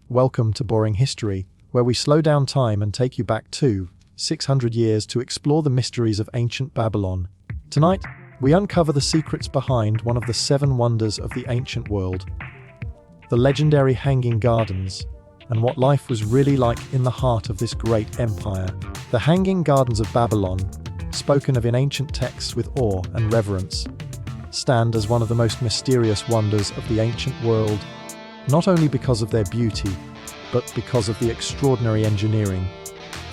Welcome to Boring History, where we slow down time and take you back 600 years to explore the mysteries of ancient Babylon. Tonight, we uncover the secrets behind one of the 7 wonders of the ancient world, the legendary Hanging Gardens, and what life was really like in the heart of this great empire. The Hanging Gardens of Babylon, spoken of in ancient texts with awe and reverence, stand as one of the most mysterious wonders of the ancient world, not only because of their beauty, but because of the extraordinary engineering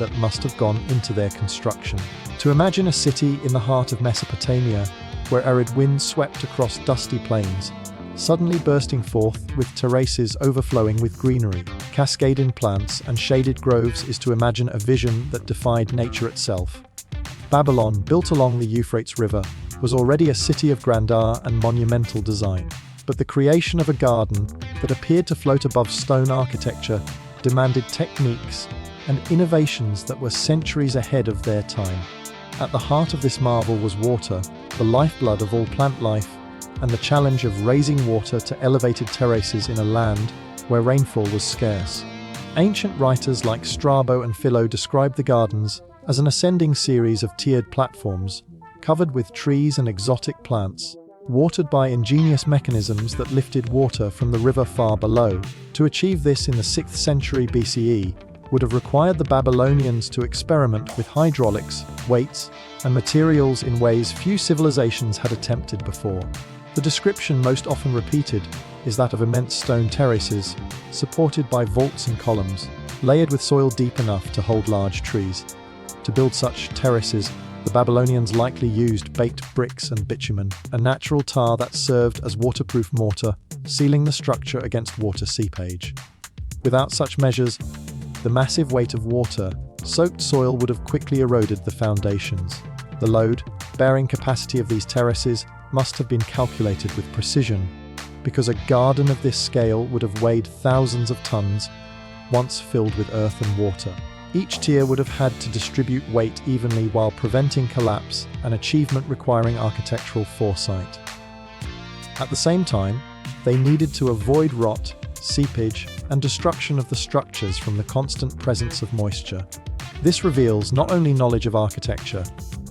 that must have gone into their construction. To imagine a city in the heart of Mesopotamia, where arid winds swept across dusty plains, suddenly bursting forth with terraces overflowing with greenery, cascading plants and shaded groves, is to imagine a vision that defied nature itself. Babylon, built along the Euphrates River, was already a city of grandeur and monumental design. But the creation of a garden that appeared to float above stone architecture demanded techniques and innovations that were centuries ahead of their time. At the heart of this marvel was water, the lifeblood of all plant life, and the challenge of raising water to elevated terraces in a land where rainfall was scarce. Ancient writers like Strabo and Philo described the gardens as an ascending series of tiered platforms, covered with trees and exotic plants, watered by ingenious mechanisms that lifted water from the river far below. To achieve this in the 6th century BCE would have required the Babylonians to experiment with hydraulics, weights, and materials in ways few civilizations had attempted before. The description most often repeated is that of immense stone terraces, supported by vaults and columns, layered with soil deep enough to hold large trees. To build such terraces, the Babylonians likely used baked bricks and bitumen, a natural tar that served as waterproof mortar, sealing the structure against water seepage. Without such measures, the massive weight of water-soaked soil would have quickly eroded the foundations. The load-bearing capacity of these terraces must have been calculated with precision, because a garden of this scale would have weighed thousands of tons, once filled with earth and water. Each tier would have had to distribute weight evenly while preventing collapse, an achievement requiring architectural foresight. At the same time, they needed to avoid rot, seepage, and destruction of the structures from the constant presence of moisture. This reveals not only knowledge of architecture,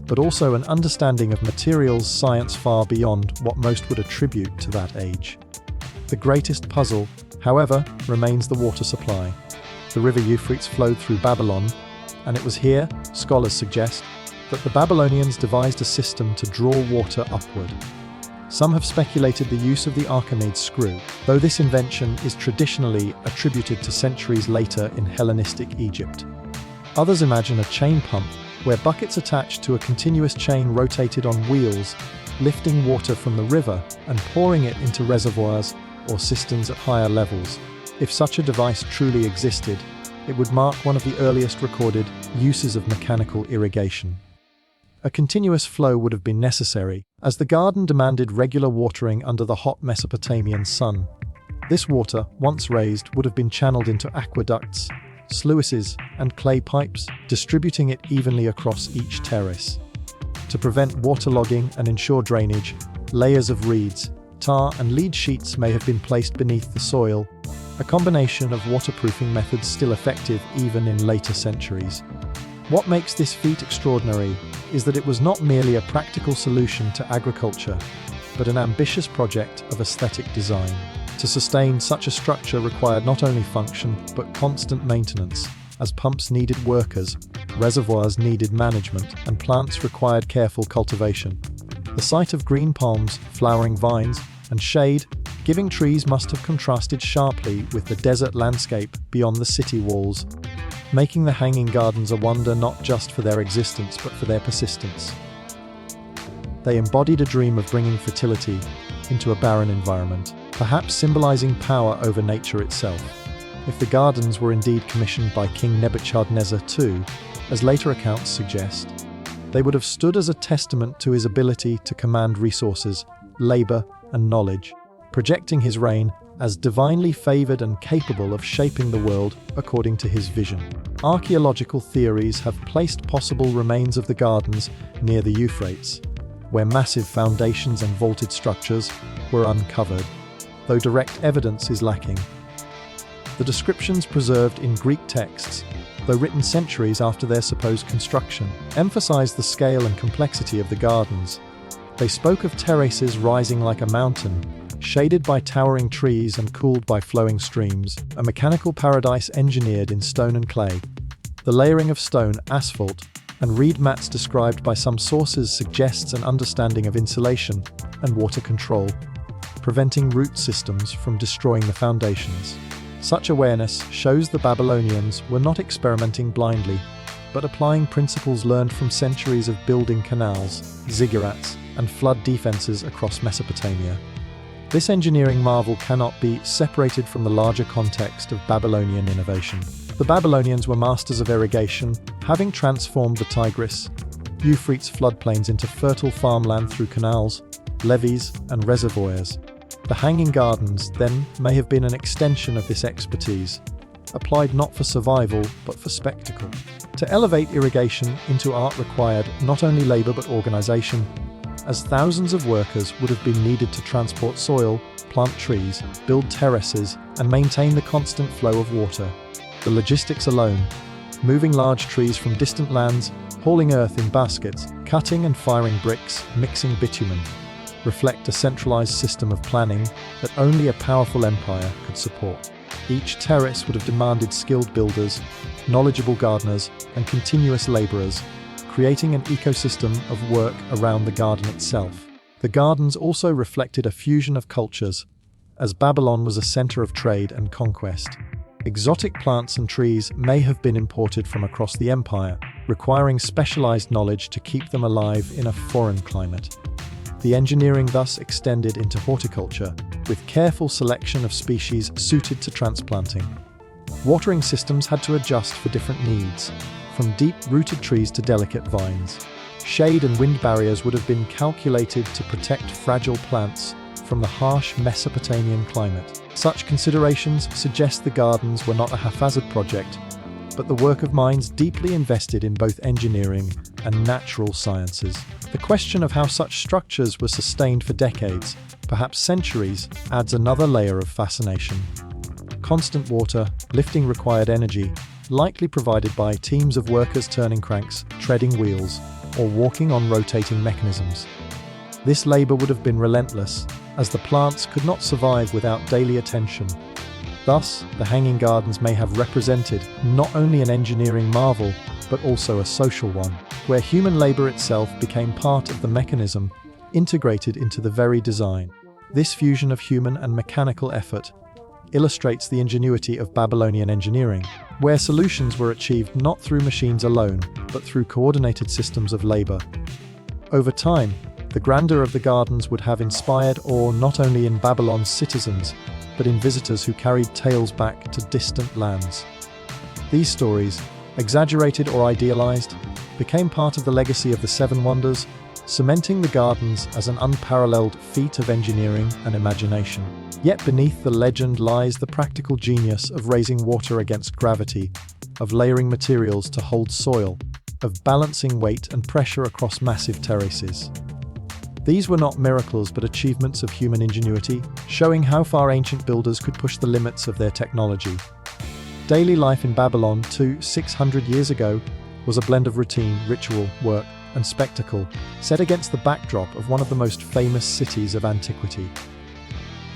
but also an understanding of materials science far beyond what most would attribute to that age. The greatest puzzle, however, remains the water supply. The river Euphrates flowed through Babylon, and it was here, scholars suggest, that the Babylonians devised a system to draw water upward. Some have speculated the use of the Archimedes screw, though this invention is traditionally attributed to centuries later in Hellenistic Egypt. Others imagine a chain pump, where buckets attached to a continuous chain rotated on wheels, lifting water from the river and pouring it into reservoirs or cisterns at higher levels. If such a device truly existed, it would mark one of the earliest recorded uses of mechanical irrigation. A continuous flow would have been necessary, as the garden demanded regular watering under the hot Mesopotamian sun. This water, once raised, would have been channeled into aqueducts, sluices, and clay pipes, distributing it evenly across each terrace. To prevent waterlogging and ensure drainage, layers of reeds, tar, and lead sheets may have been placed beneath the soil, a combination of waterproofing methods still effective even in later centuries. What makes this feat extraordinary is that it was not merely a practical solution to agriculture, but an ambitious project of aesthetic design. To sustain such a structure required not only function, but constant maintenance, as pumps needed workers, reservoirs needed management, and plants required careful cultivation. The sight of green palms, flowering vines, and shade giving trees must have contrasted sharply with the desert landscape beyond the city walls, making the Hanging Gardens a wonder not just for their existence but for their persistence. They embodied a dream of bringing fertility into a barren environment, perhaps symbolizing power over nature itself. If the gardens were indeed commissioned by King Nebuchadnezzar II, as later accounts suggest, they would have stood as a testament to his ability to command resources, labor, and knowledge, projecting his reign as divinely favored and capable of shaping the world according to his vision. Archaeological theories have placed possible remains of the gardens near the Euphrates, where massive foundations and vaulted structures were uncovered, though direct evidence is lacking. The descriptions preserved in Greek texts, though written centuries after their supposed construction, emphasized the scale and complexity of the gardens. They spoke of terraces rising like a mountain, shaded by towering trees and cooled by flowing streams, a mechanical paradise engineered in stone and clay. The layering of stone, asphalt, and reed mats described by some sources suggests an understanding of insulation and water control, preventing root systems from destroying the foundations. Such awareness shows the Babylonians were not experimenting blindly, but applying principles learned from centuries of building canals, ziggurats, and flood defenses across Mesopotamia. This engineering marvel cannot be separated from the larger context of Babylonian innovation. The Babylonians were masters of irrigation, having transformed the Tigris, Euphrates floodplains into fertile farmland through canals, levees, and reservoirs. The Hanging Gardens, then, may have been an extension of this expertise, applied not for survival, but for spectacle. To elevate irrigation into art required not only labor but organization, as thousands of workers would have been needed to transport soil, plant trees, build terraces, and maintain the constant flow of water. The logistics alone, moving large trees from distant lands, hauling earth in baskets, cutting and firing bricks, mixing bitumen, reflect a centralized system of planning that only a powerful empire could support. Each terrace would have demanded skilled builders, knowledgeable gardeners, and continuous laborers, creating an ecosystem of work around the garden itself. The gardens also reflected a fusion of cultures, as Babylon was a center of trade and conquest. Exotic plants and trees may have been imported from across the empire, requiring specialized knowledge to keep them alive in a foreign climate. The engineering thus extended into horticulture, with careful selection of species suited to transplanting. Watering systems had to adjust for different needs, from deep-rooted trees to delicate vines. Shade and wind barriers would have been calculated to protect fragile plants from the harsh Mesopotamian climate. Such considerations suggest the gardens were not a haphazard project, but the work of minds deeply invested in both engineering and natural sciences. The question of how such structures were sustained for decades, perhaps centuries, adds another layer of fascination. Constant water, lifting required energy, likely provided by teams of workers turning cranks, treading wheels, or walking on rotating mechanisms. This labor would have been relentless, as the plants could not survive without daily attention. Thus, the Hanging Gardens may have represented not only an engineering marvel, but also a social one, where human labor itself became part of the mechanism, integrated into the very design. This fusion of human and mechanical effort illustrates the ingenuity of Babylonian engineering, where solutions were achieved not through machines alone, but through coordinated systems of labor. Over time, the grandeur of the gardens would have inspired awe not only in Babylon's citizens, but in visitors who carried tales back to distant lands. These stories, exaggerated or idealized, became part of the legacy of the Seven Wonders, cementing the gardens as an unparalleled feat of engineering and imagination. Yet beneath the legend lies the practical genius of raising water against gravity, of layering materials to hold soil, of balancing weight and pressure across massive terraces. These were not miracles but achievements of human ingenuity, showing how far ancient builders could push the limits of their technology. Daily life in Babylon 600 years ago was a blend of routine, ritual, work, and spectacle, set against the backdrop of one of the most famous cities of antiquity.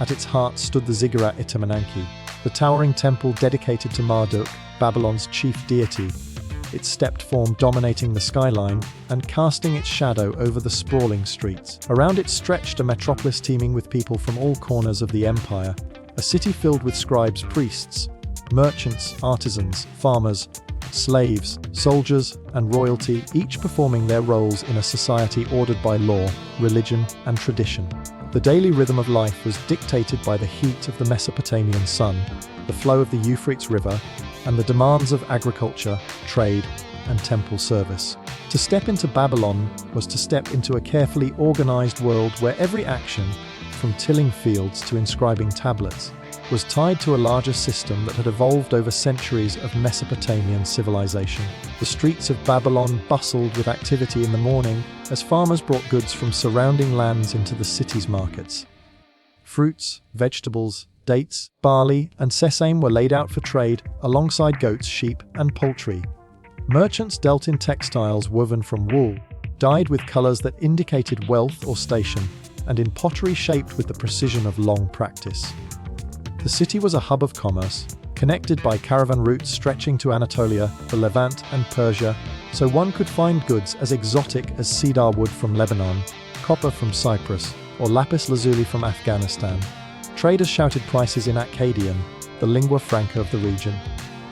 At its heart stood the ziggurat Itamananki, the towering temple dedicated to Marduk, Babylon's chief deity, its stepped form dominating the skyline and casting its shadow over the sprawling streets. Around it stretched a metropolis teeming with people from all corners of the empire, a city filled with scribes, priests, merchants, artisans, farmers, slaves, soldiers, and royalty, each performing their roles in a society ordered by law, religion, and tradition. The daily rhythm of life was dictated by the heat of the Mesopotamian sun, the flow of the Euphrates River, and the demands of agriculture, trade, and temple service. To step into Babylon was to step into a carefully organized world where every action, from tilling fields to inscribing tablets, was tied to a larger system that had evolved over centuries of Mesopotamian civilization. The streets of Babylon bustled with activity in the morning as farmers brought goods from surrounding lands into the city's markets. Fruits, vegetables, Dates, barley, and sesame were laid out for trade, alongside goats, sheep, and poultry. Merchants dealt in textiles woven from wool, dyed with colors that indicated wealth or station, and in pottery shaped with the precision of long practice. The city was a hub of commerce, connected by caravan routes stretching to Anatolia, the Levant, and Persia, so one could find goods as exotic as cedar wood from Lebanon, copper from Cyprus, or lapis lazuli from Afghanistan. Traders shouted prices in Akkadian, the lingua franca of the region,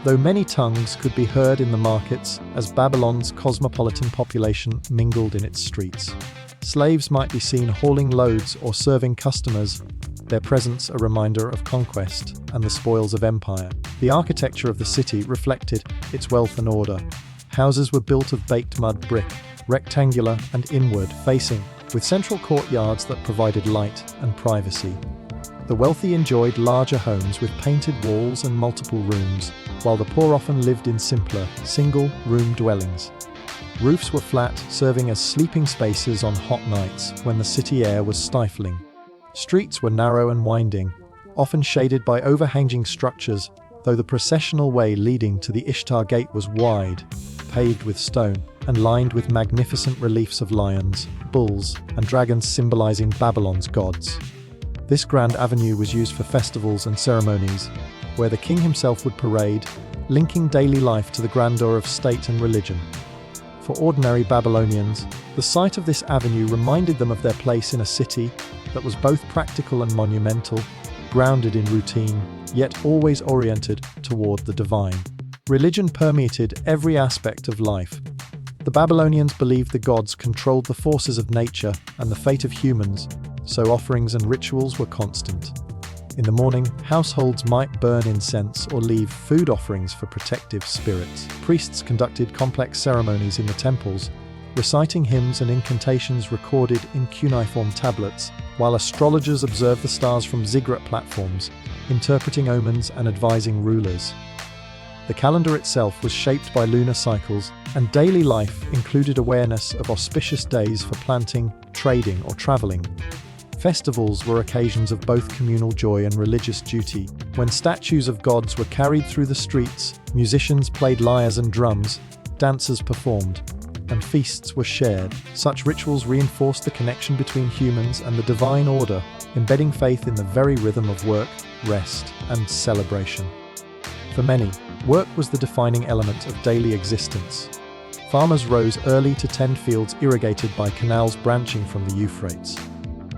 though many tongues could be heard in the markets as Babylon's cosmopolitan population mingled in its streets. Slaves might be seen hauling loads or serving customers, their presence a reminder of conquest and the spoils of empire. The architecture of the city reflected its wealth and order. Houses were built of baked mud brick, rectangular and inward facing, with central courtyards that provided light and privacy. The wealthy enjoyed larger homes with painted walls and multiple rooms, while the poor often lived in simpler, single-room dwellings. Roofs were flat, serving as sleeping spaces on hot nights when the city air was stifling. Streets were narrow and winding, often shaded by overhanging structures, though the processional way leading to the Ishtar Gate was wide, paved with stone, and lined with magnificent reliefs of lions, bulls, and dragons symbolizing Babylon's gods. This grand avenue was used for festivals and ceremonies, where the king himself would parade, linking daily life to the grandeur of state and religion. For ordinary Babylonians, the sight of this avenue reminded them of their place in a city that was both practical and monumental, grounded in routine, yet always oriented toward the divine. Religion permeated every aspect of life. The Babylonians believed the gods controlled the forces of nature and the fate of humans, so offerings and rituals were constant. In the morning, households might burn incense or leave food offerings for protective spirits. Priests conducted complex ceremonies in the temples, reciting hymns and incantations recorded in cuneiform tablets, while astrologers observed the stars from ziggurat platforms, interpreting omens and advising rulers. The calendar itself was shaped by lunar cycles, and daily life included awareness of auspicious days for planting, trading, or traveling. Festivals were occasions of both communal joy and religious duty. When statues of gods were carried through the streets, musicians played lyres and drums, dancers performed, and feasts were shared. Such rituals reinforced the connection between humans and the divine order, embedding faith in the very rhythm of work, rest, and celebration. For many, work was the defining element of daily existence. Farmers rose early to tend fields irrigated by canals branching from the Euphrates.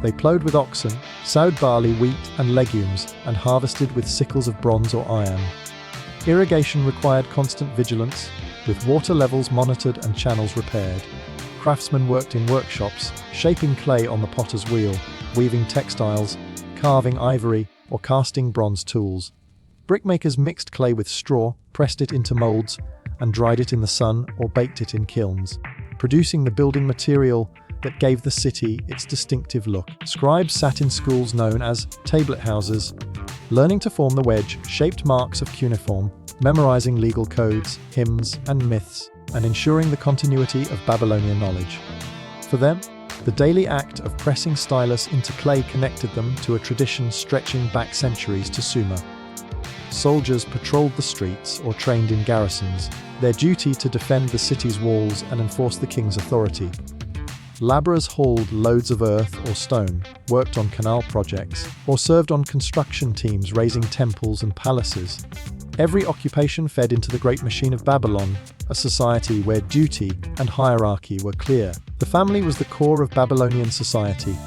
They plowed with oxen, sowed barley, wheat, and legumes, and harvested with sickles of bronze or iron. Irrigation required constant vigilance, with water levels monitored and channels repaired. Craftsmen worked in workshops, shaping clay on the potter's wheel, weaving textiles, carving ivory, or casting bronze tools. Brickmakers mixed clay with straw, pressed it into molds, and dried it in the sun or baked it in kilns, producing the building material that gave the city its distinctive look. Scribes sat in schools known as tablet houses, learning to form the wedge-shaped marks of cuneiform, memorizing legal codes, hymns, and myths, and ensuring the continuity of Babylonian knowledge. For them, the daily act of pressing stylus into clay connected them to a tradition stretching back centuries to Sumer. Soldiers patrolled the streets or trained in garrisons, their duty to defend the city's walls and enforce the king's authority. Laborers hauled loads of earth or stone, worked on canal projects, or served on construction teams raising temples and palaces. Every occupation fed into the great machine of Babylon, a society where duty and hierarchy were clear. The family was the core of Babylonian society.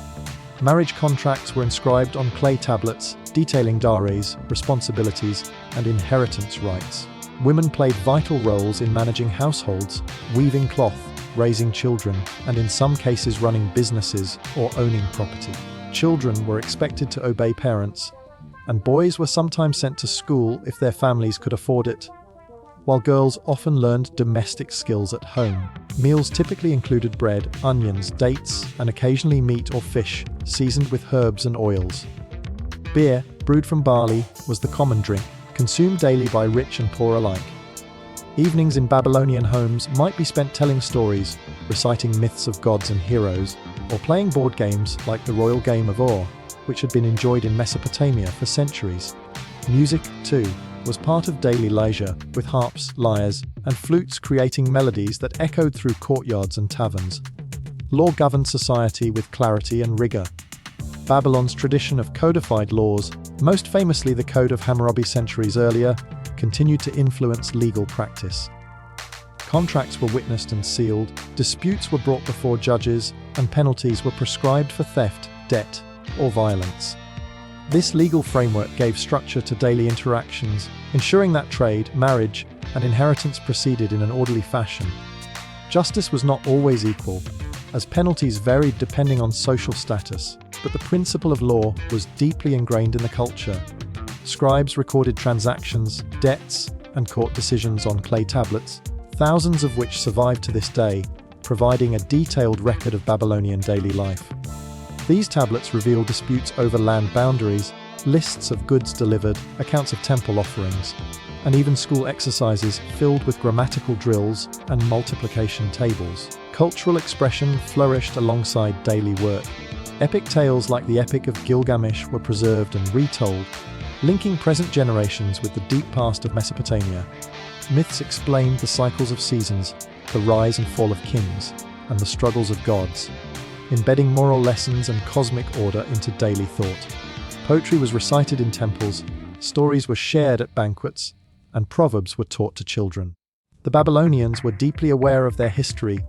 Marriage contracts were inscribed on clay tablets, detailing dowries, responsibilities, and inheritance rights. Women played vital roles in managing households, weaving cloth, raising children, and in some cases running businesses or owning property. Children were expected to obey parents, and boys were sometimes sent to school if their families could afford it, while girls often learned domestic skills at home. Meals typically included bread, onions, dates, and occasionally meat or fish, seasoned with herbs and oils. Beer, brewed from barley, was the common drink, consumed daily by rich and poor alike. Evenings in Babylonian homes might be spent telling stories, reciting myths of gods and heroes, or playing board games like the royal game of Or. which had been enjoyed in Mesopotamia for centuries. Music, too, was part of daily leisure, with harps, lyres, and flutes creating melodies that echoed through courtyards and taverns. Law governed society with clarity and rigor. Babylon's tradition of codified laws, most famously the Code of Hammurabi centuries earlier, continued to influence legal practice. Contracts were witnessed and sealed, disputes were brought before judges, and penalties were prescribed for theft, debt, or violence. This legal framework gave structure to daily interactions, ensuring that trade, marriage, and inheritance proceeded in an orderly fashion. Justice was not always equal, as penalties varied depending on social status, but the principle of law was deeply ingrained in the culture. Scribes recorded transactions, debts, and court decisions on clay tablets, thousands of which survive to this day, providing a detailed record of Babylonian daily life. These tablets reveal disputes over land boundaries, lists of goods delivered, accounts of temple offerings, and even school exercises filled with grammatical drills and multiplication tables. Cultural expression flourished alongside daily work. Epic tales like the Epic of Gilgamesh were preserved and retold, linking present generations with the deep past of Mesopotamia. Myths explained the cycles of seasons, the rise and fall of kings, and the struggles of gods, embedding moral lessons and cosmic order into daily thought. Poetry was recited in temples, stories were shared at banquets, and proverbs were taught to children. The Babylonians were deeply aware of their history,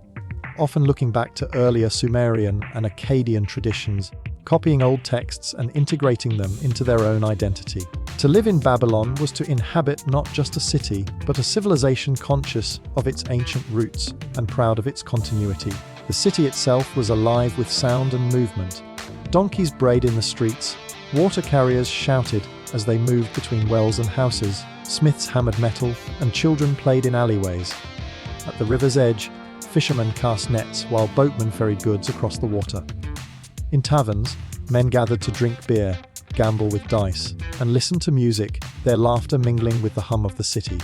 often looking back to earlier Sumerian and Akkadian traditions, copying old texts and integrating them into their own identity. To live in Babylon was to inhabit not just a city, but a civilization conscious of its ancient roots and proud of its continuity. The city itself was alive with sound and movement. Donkeys brayed in the streets, water carriers shouted as they moved between wells and houses, smiths hammered metal, and children played in alleyways. At the river's edge, fishermen cast nets while boatmen ferried goods across the water. In taverns, men gathered to drink beer, gamble with dice, and listen to music, their laughter mingling with the hum of the city.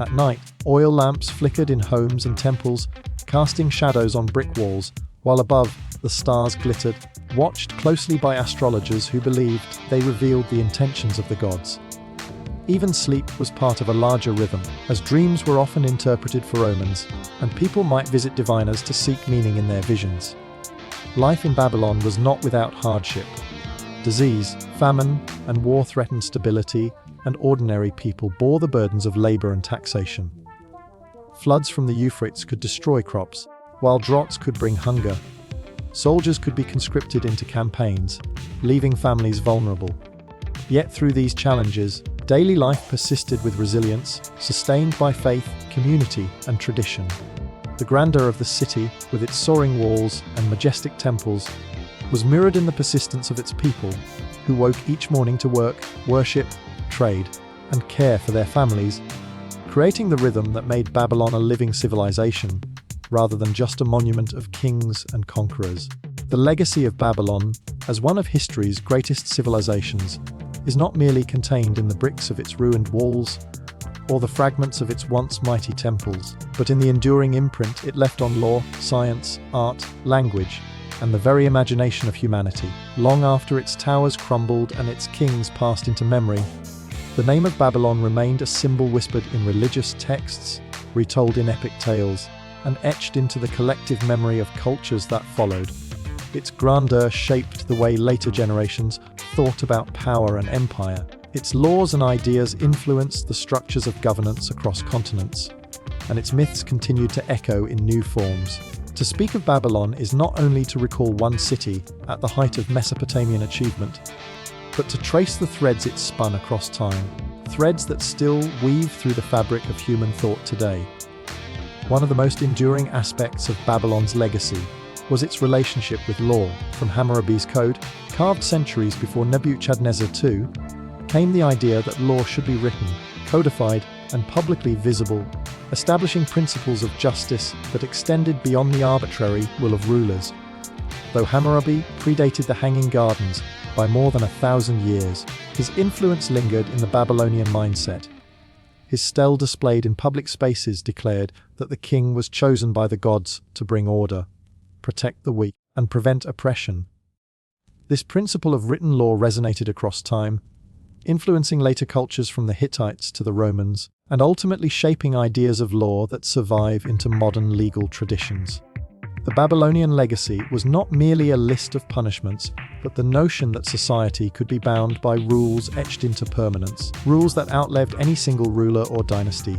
At night, oil lamps flickered in homes and temples, casting shadows on brick walls, while above, the stars glittered, watched closely by astrologers who believed they revealed the intentions of the gods. Even sleep was part of a larger rhythm, as dreams were often interpreted for omens, and people might visit diviners to seek meaning in their visions. Life in Babylon was not without hardship. Disease, famine, and war threatened stability, and ordinary people bore the burdens of labor and taxation. Floods from the Euphrates could destroy crops, while droughts could bring hunger. Soldiers could be conscripted into campaigns, leaving families vulnerable. Yet through these challenges, daily life persisted with resilience, sustained by faith, community, and tradition. The grandeur of the city, with its soaring walls and majestic temples, was mirrored in the persistence of its people, who woke each morning to work, worship, trade, and care for their families, creating the rhythm that made Babylon a living civilization, rather than just a monument of kings and conquerors. The legacy of Babylon, as one of history's greatest civilizations, is not merely contained in the bricks of its ruined walls or the fragments of its once mighty temples, but in the enduring imprint it left on law, science, art, language, and the very imagination of humanity. Long after its towers crumbled and its kings passed into memory, the name of Babylon remained a symbol whispered in religious texts, retold in epic tales, and etched into the collective memory of cultures that followed. Its grandeur shaped the way later generations thought about power and empire. Its laws and ideas influenced the structures of governance across continents, and its myths continued to echo in new forms. To speak of Babylon is not only to recall one city at the height of Mesopotamian achievement, but to trace the threads it spun across time, threads that still weave through the fabric of human thought today. One of the most enduring aspects of Babylon's legacy was its relationship with law. From Hammurabi's code, carved centuries before Nebuchadnezzar II, came the idea that law should be written, codified, and publicly visible, establishing principles of justice that extended beyond the arbitrary will of rulers. Though Hammurabi predated the Hanging Gardens by more than 1,000 years, his influence lingered in the Babylonian mindset. His stele displayed in public spaces declared that the king was chosen by the gods to bring order, protect the weak, and prevent oppression. This principle of written law resonated across time, influencing later cultures from the Hittites to the Romans, and ultimately shaping ideas of law that survive into modern legal traditions. The Babylonian legacy was not merely a list of punishments, but the notion that society could be bound by rules etched into permanence, rules that outlived any single ruler or dynasty.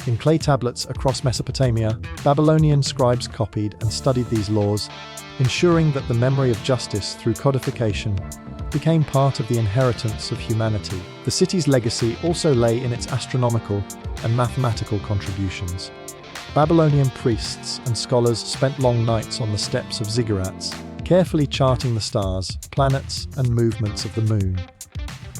In clay tablets across Mesopotamia, Babylonian scribes copied and studied these laws, ensuring that the memory of justice through codification became part of the inheritance of humanity. The city's legacy also lay in its astronomical and mathematical contributions. Babylonian priests and scholars spent long nights on the steps of ziggurats, carefully charting the stars, planets, and movements of the moon.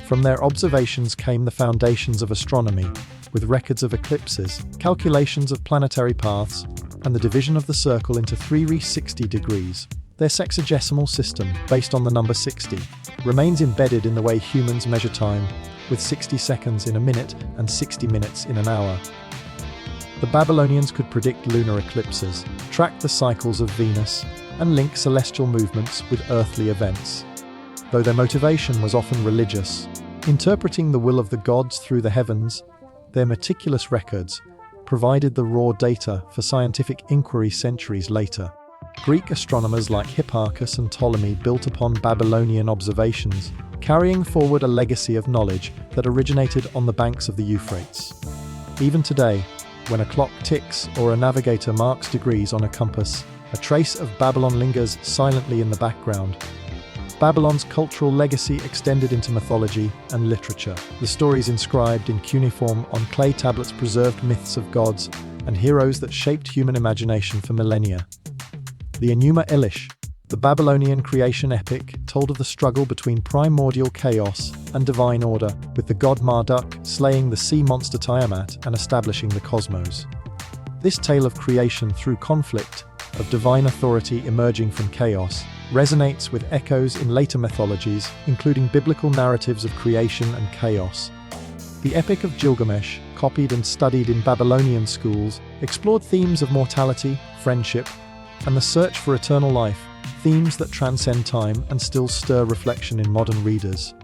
From their observations came the foundations of astronomy, with records of eclipses, calculations of planetary paths, and the division of the circle into 360 degrees. Their sexagesimal system, based on the number 60, remains embedded in the way humans measure time, with 60 seconds in a minute and 60 minutes in an hour. The Babylonians could predict lunar eclipses, track the cycles of Venus, and link celestial movements with earthly events. Though their motivation was often religious, interpreting the will of the gods through the heavens, their meticulous records provided the raw data for scientific inquiry centuries later. Greek astronomers like Hipparchus and Ptolemy built upon Babylonian observations, carrying forward a legacy of knowledge that originated on the banks of the Euphrates. Even today, when a clock ticks or a navigator marks degrees on a compass, a trace of Babylon lingers silently in the background. Babylon's cultural legacy extended into mythology and literature. The stories inscribed in cuneiform on clay tablets preserved myths of gods and heroes that shaped human imagination for millennia. The Enuma Elish, the Babylonian creation epic, told of the struggle between primordial chaos and divine order, with the god Marduk slaying the sea monster Tiamat and establishing the cosmos. This tale of creation through conflict, of divine authority emerging from chaos, resonates with echoes in later mythologies, including biblical narratives of creation and chaos. The Epic of Gilgamesh, copied and studied in Babylonian schools, explored themes of mortality, friendship, and the search for eternal life, themes that transcend time and still stir reflection in modern readers.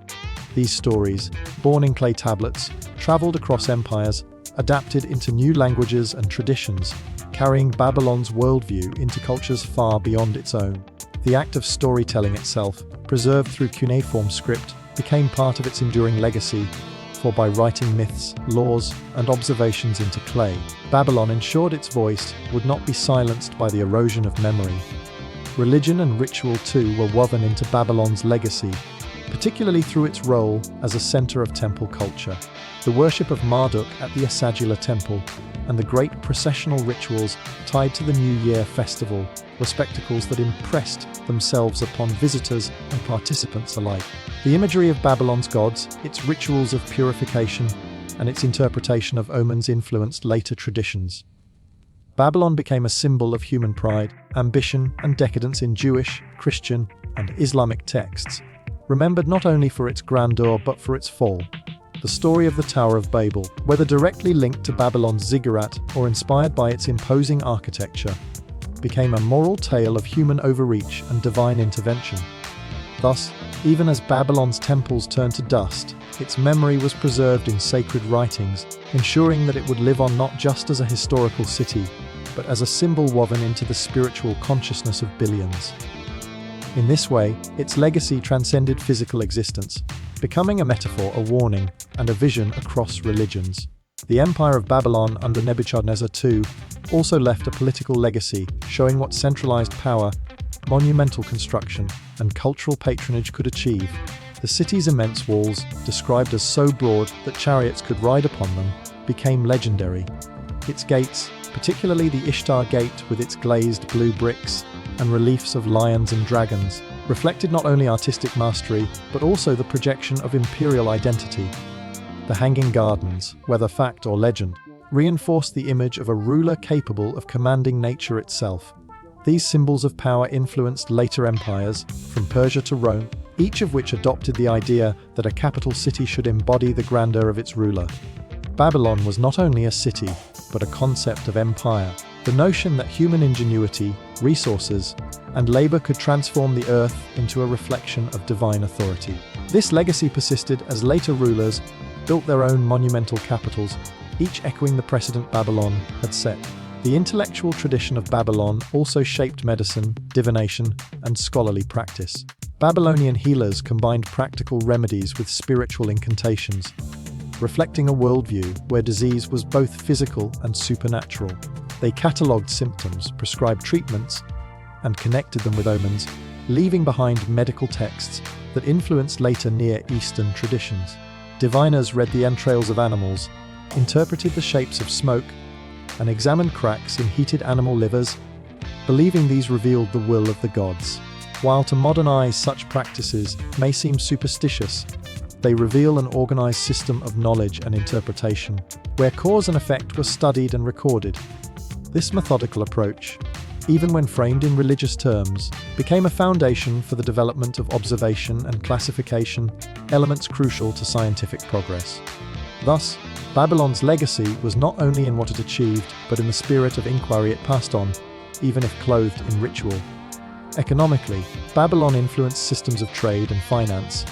These stories, born in clay tablets, traveled across empires, adapted into new languages and traditions, carrying Babylon's worldview into cultures far beyond its own. The act of storytelling itself, preserved through cuneiform script, became part of its enduring legacy, for by writing myths, laws, and observations into clay, Babylon ensured its voice would not be silenced by the erosion of memory. Religion and ritual too were woven into Babylon's legacy, particularly through its role as a center of temple culture. The worship of Marduk at the Asagila temple and the great processional rituals tied to the New Year festival were spectacles that impressed themselves upon visitors and participants alike. The imagery of Babylon's gods, its rituals of purification, and its interpretation of omens influenced later traditions. Babylon became a symbol of human pride, ambition, and decadence in Jewish, Christian, and Islamic texts, remembered not only for its grandeur but for its fall. The story of the Tower of Babel, whether directly linked to Babylon's ziggurat or inspired by its imposing architecture, became a moral tale of human overreach and divine intervention. Thus, even as Babylon's temples turned to dust, its memory was preserved in sacred writings, ensuring that it would live on not just as a historical city, but as a symbol woven into the spiritual consciousness of billions. In this way, its legacy transcended physical existence, becoming a metaphor, a warning, and a vision across religions. The Empire of Babylon under Nebuchadnezzar II also left a political legacy, showing what centralized power, monumental construction, and cultural patronage could achieve. The city's immense walls, described as so broad that chariots could ride upon them, became legendary. Its gates, particularly the Ishtar Gate with its glazed blue bricks and reliefs of lions and dragons, reflected not only artistic mastery, but also the projection of imperial identity. The Hanging Gardens, whether fact or legend, reinforced the image of a ruler capable of commanding nature itself. These symbols of power influenced later empires, from Persia to Rome, each of which adopted the idea that a capital city should embody the grandeur of its ruler. Babylon was not only a city, but a concept of empire. The notion that human ingenuity, resources, and labor could transform the earth into a reflection of divine authority. This legacy persisted as later rulers built their own monumental capitals, each echoing the precedent Babylon had set. The intellectual tradition of Babylon also shaped medicine, divination, and scholarly practice. Babylonian healers combined practical remedies with spiritual incantations, reflecting a worldview where disease was both physical and supernatural. They catalogued symptoms, prescribed treatments, and connected them with omens, leaving behind medical texts that influenced later Near Eastern traditions. Diviners read the entrails of animals, interpreted the shapes of smoke, and examined cracks in heated animal livers, believing these revealed the will of the gods. While to modernize such practices may seem superstitious, they reveal an organized system of knowledge and interpretation, where cause and effect were studied and recorded. This methodical approach, even when framed in religious terms, became a foundation for the development of observation and classification, elements crucial to scientific progress. Thus, Babylon's legacy was not only in what it achieved, but in the spirit of inquiry it passed on, even if clothed in ritual. Economically, Babylon influenced systems of trade and finance.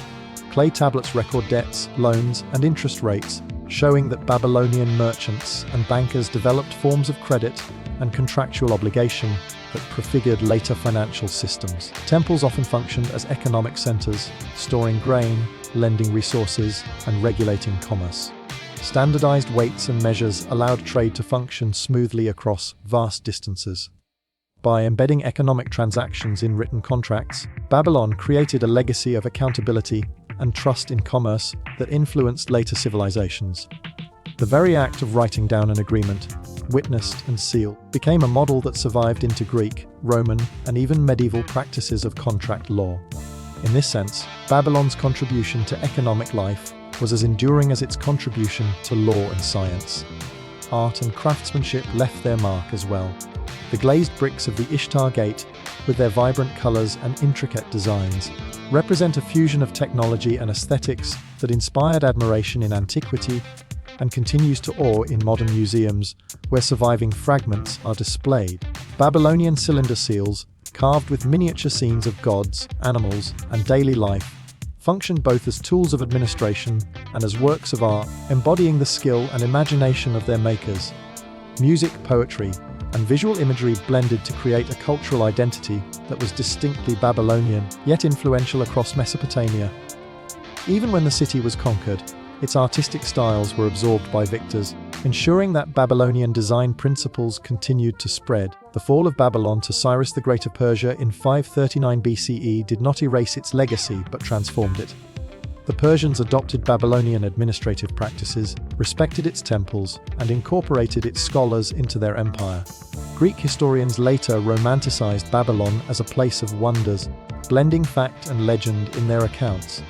Clay tablets record debts, loans, and interest rates, showing that Babylonian merchants and bankers developed forms of credit and contractual obligation that prefigured later financial systems. Temples often functioned as economic centers, storing grain, lending resources, and regulating commerce. Standardized weights and measures allowed trade to function smoothly across vast distances. By embedding economic transactions in written contracts, Babylon created a legacy of accountability and trust in commerce that influenced later civilizations. The very act of writing down an agreement, witnessed and sealed, became a model that survived into Greek, Roman, and even medieval practices of contract law. In this sense, Babylon's contribution to economic life was as enduring as its contribution to law and science. Art and craftsmanship left their mark as well. The glazed bricks of the Ishtar Gate, with their vibrant colors and intricate designs, represent a fusion of technology and aesthetics that inspired admiration in antiquity and continues to awe in modern museums where surviving fragments are displayed. Babylonian cylinder seals, carved with miniature scenes of gods, animals, and daily life, functioned both as tools of administration and as works of art, embodying the skill and imagination of their makers. Music, poetry, and visual imagery blended to create a cultural identity that was distinctly Babylonian, yet influential across Mesopotamia. Even when the city was conquered, its artistic styles were absorbed by victors, ensuring that Babylonian design principles continued to spread. The fall of Babylon to Cyrus the Great of Persia in 539 BCE did not erase its legacy but transformed it. The Persians adopted Babylonian administrative practices, respected its temples, and incorporated its scholars into their empire. Greek historians later romanticized Babylon as a place of wonders, blending fact and legend in their accounts.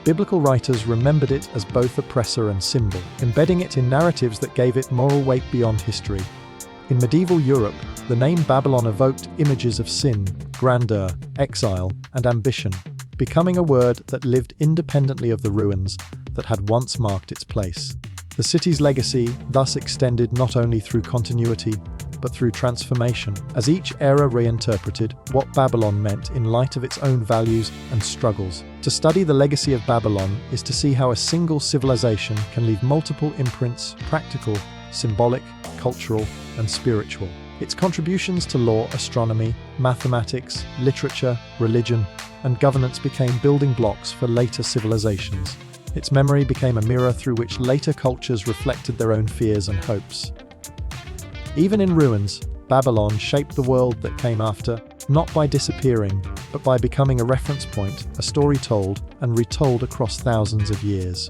Biblical writers remembered it as both oppressor and symbol, embedding it in narratives that gave it moral weight beyond history. In medieval Europe, the name Babylon evoked images of sin, grandeur, exile, and ambition, becoming a word that lived independently of the ruins that had once marked its place. The city's legacy thus extended not only through continuity, but through transformation, as each era reinterpreted what Babylon meant in light of its own values and struggles. To study the legacy of Babylon is to see how a single civilization can leave multiple imprints: practical, symbolic, cultural, and spiritual. Its contributions to law, astronomy, mathematics, literature, religion, and governance became building blocks for later civilizations. Its memory became a mirror through which later cultures reflected their own fears and hopes. Even in ruins, Babylon shaped the world that came after, not by disappearing, but by becoming a reference point, a story told and retold across thousands of years.